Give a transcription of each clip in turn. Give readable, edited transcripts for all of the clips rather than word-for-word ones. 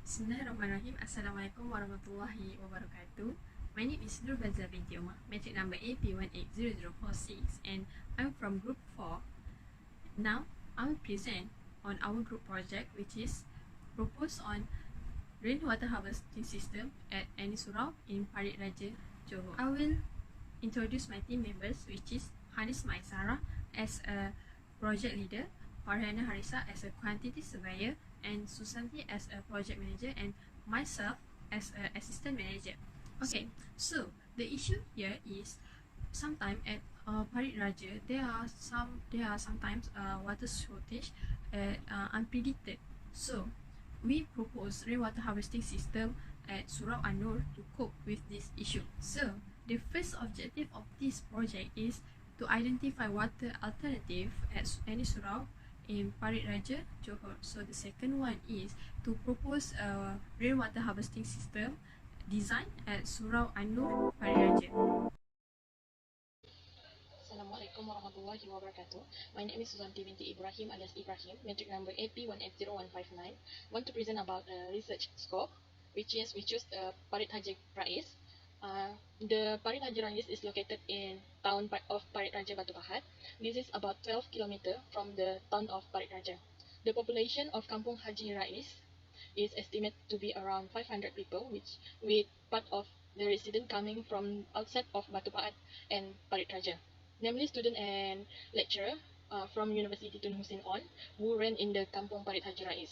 Bismillahirrahmanirrahim. Assalamualaikum warahmatullahi wabarakatuh. My name is Nur Bazar binti Umar, metric number AP180046, and I'm from Group 4. Now, I will present on our group project, which is proposed on rainwater harvesting system at Surau in Parit Raja, Johor. I will introduce my team members, which is Hanis Maisara as a project leader, Farhana Harisa as a quantity surveyor, and Susanti as a project manager, and myself as an assistant manager. Okay, so the issue here is sometimes at Parit Raja there are sometimes water shortage unpredicted. So we propose rainwater harvesting system at Surau An-Nur to cope with this issue. So the first objective of this project is to identify water alternative at Surau in Parit Raja, Johor. So the second one is to propose a rainwater harvesting system design at Surau An-Nur, Parit Raja. Assalamualaikum warahmatullahi wabarakatuh. My name is Susanti binti Ibrahim alias Ibrahim, metric number AP180159. Want to present about research scope, which is we choose Parit Haji Rais. The Parit Haji Rais is located in town of Parit Raja, Batu, Pahat. This is about 12 km from the town of Parit Raja. The population of Kampung Haji Rais is estimated to be around 500 people, which with part of the resident coming from outside of Batu, Pahat and Parit Raja, namely student and lecturer from University Tun Hussein On, who ran in the Kampung Parit Haji Rais.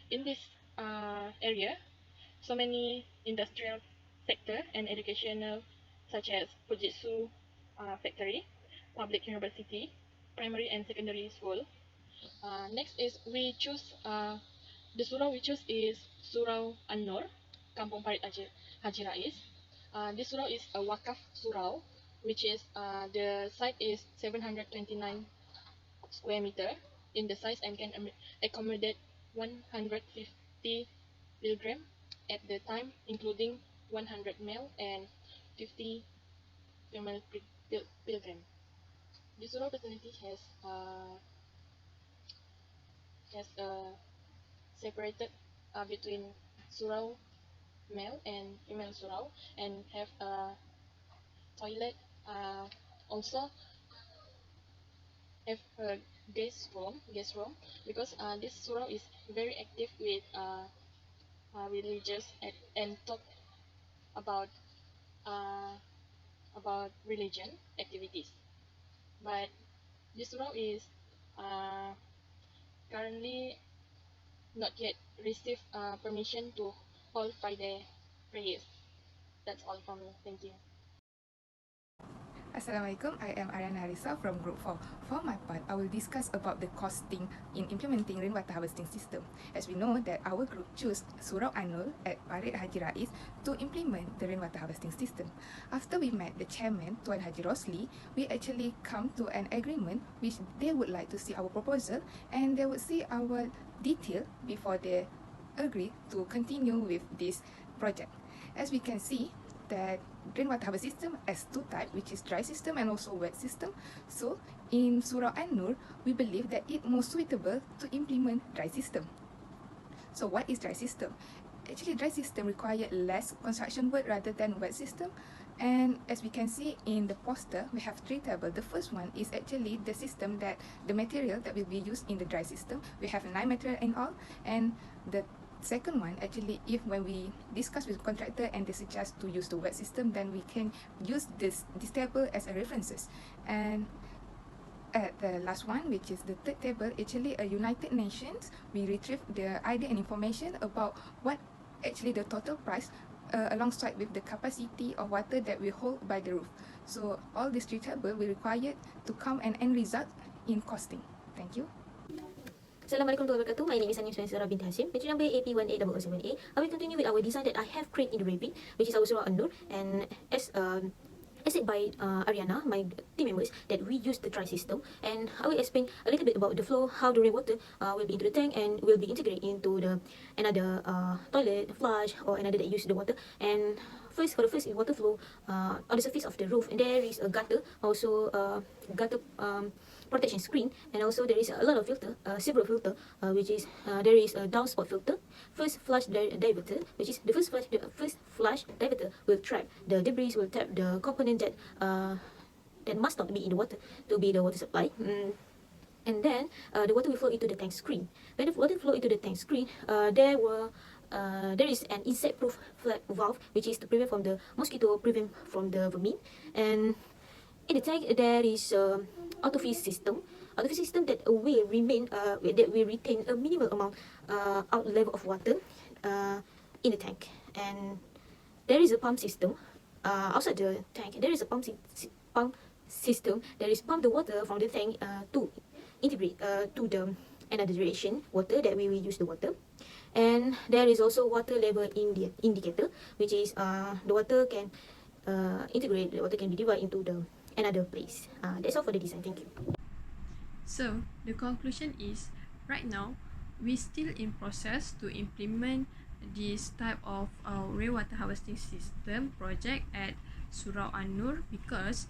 In this area, so many industrial sector and educational such as Fujitsu factory, public university, primary and secondary school. Next is we choose the surau we choose is Surau An-Nur, Kampung Parit Haji Rais. This surau is a wakaf surau, which is the site is 729 square meter in the size and can accommodate 150 pilgrim at the time, including 100 male and 50 female pilgrim. The surau facility has separated between surau male and female surau, and have a toilet, also have a guest room, because this surau is very active with religious and talk about religion activities. But this surau is currently not yet received permission to hold Friday prayers. That's all from me. Thank you. Assalamualaikum, I am Ariana Harisa from Group 4. For my part, I will discuss about the costing in implementing rainwater harvesting system. As we know that our group chose Surau An-Nur at Parit Haji Rais to implement the rainwater harvesting system. After we met the chairman, Tuan Haji Rosli, we actually come to an agreement which they would like to see our proposal and they would see our detail before they agree to continue with this project. As we can see, that rainwater harvest system has two types, which is dry system and also wet system. So in Surau An-Nur, we believe that it most suitable to implement dry system. So what is dry system? Actually, dry system require less construction work rather than wet system. And as we can see in the poster, we have three tables. The first one is actually the system that the material that will be used in the dry system. We have 9 material in all, and the second one, actually, if when we discuss with contractor and they suggest to use the wet system, then we can use this table as a references. And at the last one, which is the third table, actually a United Nations, we retrieve the idea and information about what actually the total price alongside with the capacity of water that we hold by the roof. So all these three tables will require to come and end result in costing. Thank you. Assalamualaikum warahmatullahi wabarakatuh. My name is Anis Sarah binti Hashim. Entry number AP180007A. I will continue with our design that I have created in the Rabbit, which is our Surau An-Nur. And as as said by Ariana, my team members, that we use the dry system, and I will explain a little bit about the flow, how the rainwater will be into the tank and will be integrated into the another toilet, flush, or another that use the water. And first, for the first water flow, on the surface of the roof, and there is a gutter, also gutter protection screen, and also there is a lot of filter, several filter, which is there is a downspout filter, first flush diverter, which is the first flush diverter will trap the debris, will tap the component that must not be in the water to be the water supply. And then the water will flow into the tank screen. When the water flow into the tank screen, there is an insect-proof flap valve, which is to prevent from the mosquito, prevent from the vermin. And in the tank, there is autofill system. Autofill system that will remain, that will retain a minimal amount out level of water in the tank. And there is a pump system outside the tank. There is a pump system that is pump the water from the tank to integrate to the another direction water that we will use the water. And there is also water level indicator, which is the water can integrate, the water can be divided into the another place. That's all for the design. Thank you. So the conclusion is, right now we still in process to implement this type of rainwater harvesting system project at Surau An-Nur, because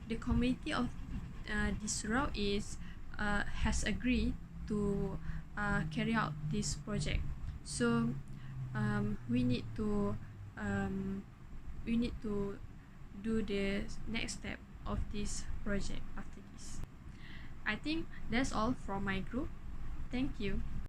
the community of the Surau is has agreed to carry out this project. So we need to do the next step of this project after this. I think that's all from my group. Thank you.